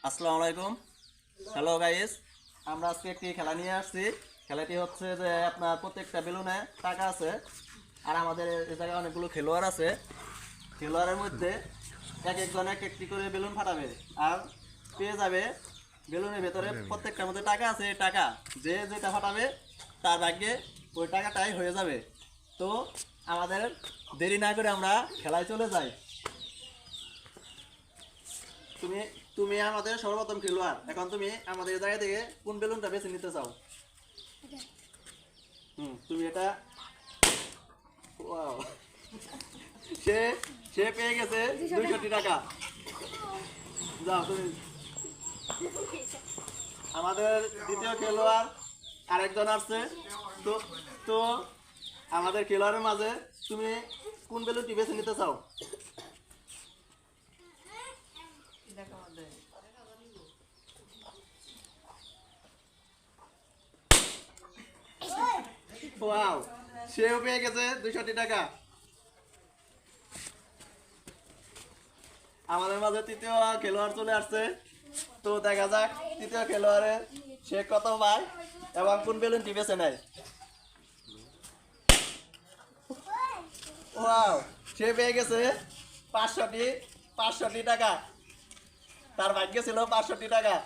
আসসালামু আলাইকুম। Hello guys, আমরা আজকে একটি খেলা নিয়ে আসছি। খেলাটি হচ্ছে যে আপনার প্রত্যেকটা বেলুনে টাকা আছে, আর আমাদের এই জায়গায় অনেকগুলো খেলোয়াড় আছে। খেলোয়াড়ের মধ্যে এক একজন এক একটি করে বেলুন ফাটাবে আর পেয়ে যাবে। বেলুনের ভেতরে প্রত্যেকটার মধ্যে টাকা আছে, এই টাকা যে যেটা ফাটাবে তার ভাগ্যে ওই টাকাটাই হয়ে যাবে। তো আমাদের দেরি না করে আমরা খেলায় চলে যাই। তুমি তুমি আমাদের সর্বপ্রথম খেলোয়াড়। এখন তুমি আমাদের জায়গা থেকে কোন বেলুনটা বেছে নিতে চাও? তুমি এটা ওয়াও, সে সে পেয়ে গেছে 200 টাকা। যাও তুমি। আমাদের দ্বিতীয় খেলোয়াড় আরেকজন আসছে। তো তো আমাদের খেলোয়াড়ের মাঝে তুমি কোন বেলুনটি বেছে নিতে চাও? ওয়াও, সেও পেয়ে গেছে 200 টাকা। আমাদের মাঝে তৃতীয় খেলোয়াড় চলে আসছে। তো দেখা যাক তৃতীয় খেলোয়াড়ে সে কত পায় এবং কোন বেলুনটি বেছে নেয়। ওয়াও, সে পেয়ে গেছে 500টি টাকা। তার ভাগ্য ছিল 500টি টাকা।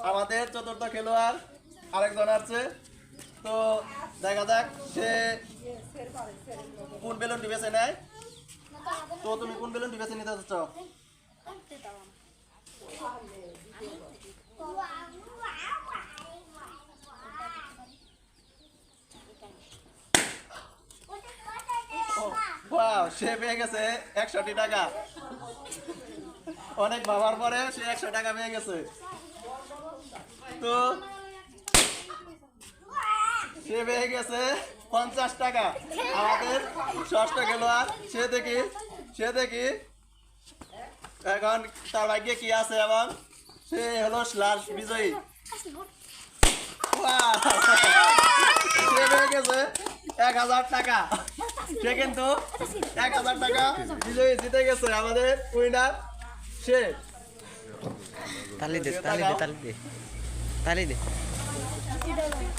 আমাদের চতুর্থ খেলোয়াড় আরেকজন আছে। তো দেখা যাক সে কোন বেলুনটি বেছে নেয়। তো তুমি কোন বেলুনটি বেছে নিতে চাচ্ছ? ওয়াও, সে পেয়ে গেছে 100টি টাকা। অনেক ভাবার পরে সে 100 টাকা পেয়ে গেছে। তো সে পেয়ে গেছে 50 টাকা। আমাদের ষষ্ঠ খেলোয়াড় সে দেখি এখন তার ভাগ্যে কি আছে এবং সে হলো স্লাশ বিজয়ী। ওয়াও, সে পেয়ে গেছে 1000 টাকা। সে কিন্তু 1000 টাকা বিজয়ী জিতে গেছে। আমাদের উইনার সে। তালি দে